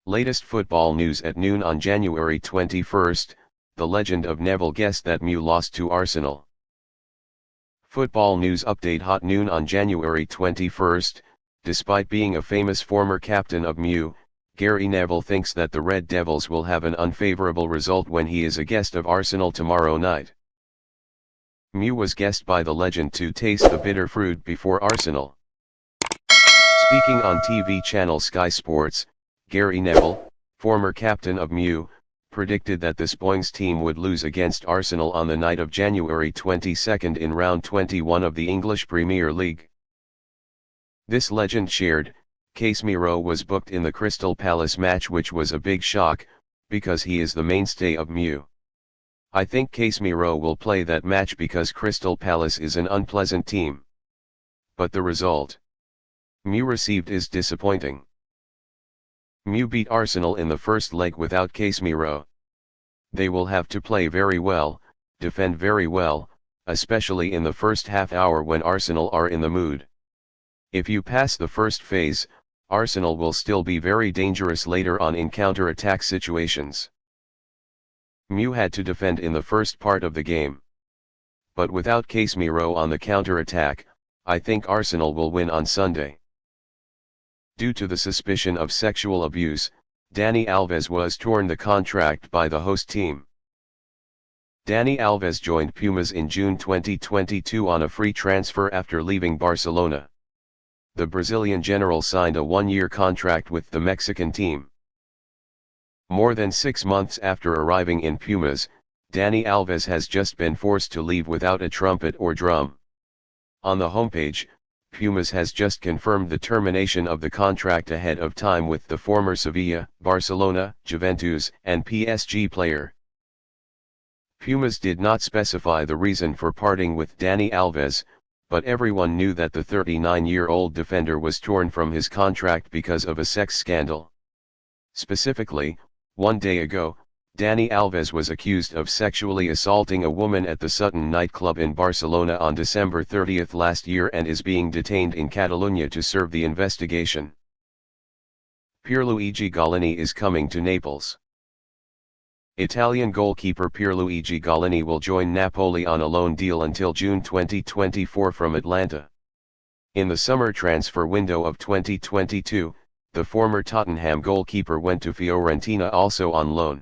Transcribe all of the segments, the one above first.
Latest football news at noon on January 21st, the legend of Neville guessed that MU lost to Arsenal. Football news update hot noon on January 21st, despite being a famous former captain of MU, Gary Neville thinks that the Red Devils will have an unfavorable result when he is a guest of Arsenal tomorrow night. MU was guessed by the legend to taste the bitter fruit before Arsenal. Speaking on TV channel Sky Sports, Gary Neville, former captain of MU, predicted that the Spoings team would lose against Arsenal on the night of January 22 in round 21 of the English Premier League. This legend shared, Casemiro was booked in the Crystal Palace match, which was a big shock, because he is the mainstay of MU. I think Casemiro will play that match because Crystal Palace is an unpleasant team. But the result MU received is disappointing. MU beat Arsenal in the first leg without Casemiro. They will have to play very well, defend very well, especially in the first half hour when Arsenal are in the mood. If you pass the first phase, Arsenal will still be very dangerous later on in counter-attack situations. MU had to defend in the first part of the game. But without Casemiro on the counter-attack, I think Arsenal will win on Sunday. Due to the suspicion of sexual abuse, Dani Alves was torn the contract by the host team. Dani Alves joined Pumas in June 2022 on a free transfer after leaving Barcelona. The Brazilian general signed a one-year contract with the Mexican team. More than 6 months after arriving in Pumas, Dani Alves has just been forced to leave without a trumpet or drum. On the homepage, Pumas has just confirmed the termination of the contract ahead of time with the former Sevilla, Barcelona, Juventus, and PSG player. Pumas did not specify the reason for parting with Dani Alves, but everyone knew that the 39-year-old defender was torn from his contract because of a sex scandal. Specifically, 1 day ago, Dani Alves was accused of sexually assaulting a woman at the Sutton nightclub in Barcelona on December 30 last year and is being detained in Catalonia to serve the investigation. Pierluigi Gollini is coming to Naples. Italian goalkeeper Pierluigi Gollini will join Napoli on a loan deal until June 2024 from Atlanta. In the summer transfer window of 2022, the former Tottenham goalkeeper went to Fiorentina also on loan.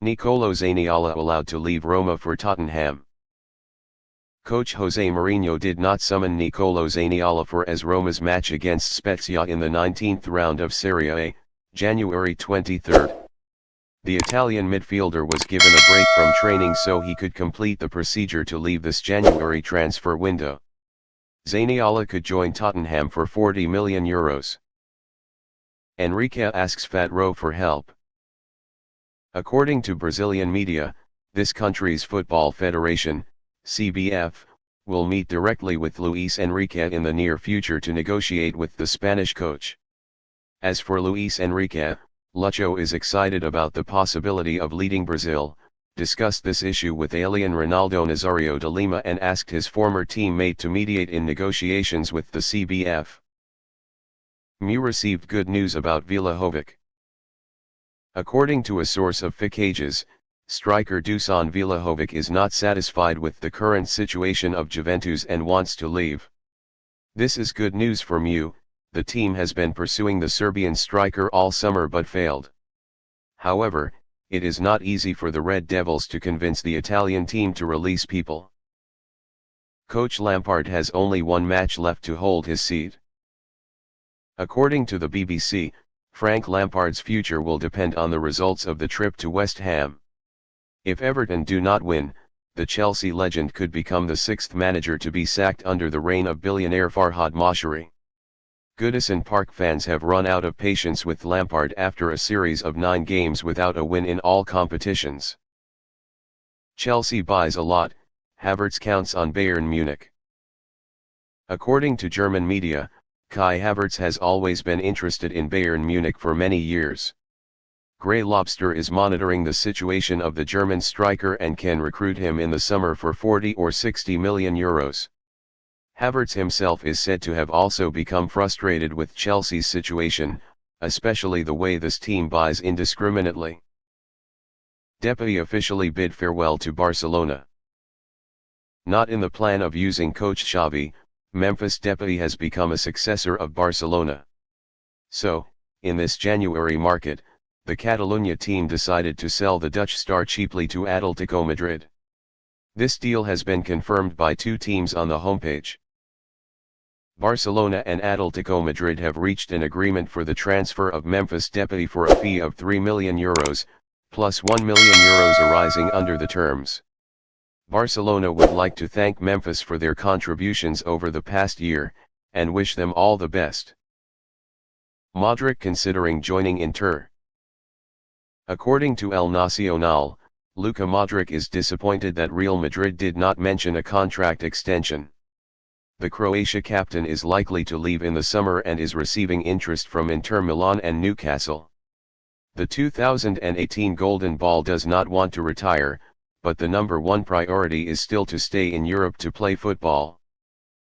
Nicolo Zaniolo allowed to leave Roma for Tottenham. Coach Jose Mourinho did not summon Nicolo Zaniolo for AS Roma's match against Spezia in the 19th round of Serie A, January 23. The Italian midfielder was given a break from training so he could complete the procedure to leave this January transfer window. Zaniolo could join Tottenham for €40 million. Enrique asks Fatro for help. According to Brazilian media, this country's football federation, CBF, will meet directly with Luis Enrique in the near future to negotiate with the Spanish coach. As for Luis Enrique, Lucho is excited about the possibility of leading Brazil, discussed this issue with alien Ronaldo Nazario de Lima and asked his former teammate to mediate in negotiations with the CBF. MU received good news about Vlahovic. According to a source of Ficages, striker Dusan Vlahovic is not satisfied with the current situation of Juventus and wants to leave. This is good news for MU. The team has been pursuing the Serbian striker all summer but failed. However, it is not easy for the Red Devils to convince the Italian team to release people. Coach Lampard has only one match left to hold his seat. According to the BBC, Frank Lampard's future will depend on the results of the trip to West Ham. If Everton do not win, the Chelsea legend could become the 6th manager to be sacked under the reign of billionaire Farhad Mashari. Goodison Park fans have run out of patience with Lampard after a series of 9 games without a win in all competitions. Chelsea buys a lot, Havertz counts on Bayern Munich. According to German media, Kai Havertz has always been interested in Bayern Munich for many years. Grey Lobster is monitoring the situation of the German striker and can recruit him in the summer for 40 or 60 million euros. Havertz himself is said to have also become frustrated with Chelsea's situation, especially the way this team buys indiscriminately. Depay officially bid farewell to Barcelona. Not in the plan of using coach Xavi, Memphis Depay has become a successor of Barcelona. So, in this January market, the Catalunya team decided to sell the Dutch star cheaply to Atletico Madrid. This deal has been confirmed by two teams on the homepage. Barcelona and Atletico Madrid have reached an agreement for the transfer of Memphis Depay for a fee of €3 million, plus €1 million arising under the terms. Barcelona would like to thank Memphis for their contributions over the past year, and wish them all the best. Modric considering joining Inter. According to El Nacional, Luka Modric is disappointed that Real Madrid did not mention a contract extension. The Croatia captain is likely to leave in the summer and is receiving interest from Inter Milan and Newcastle. The 2018 Golden Ball does not want to retire, but the number one priority is still to stay in Europe to play football.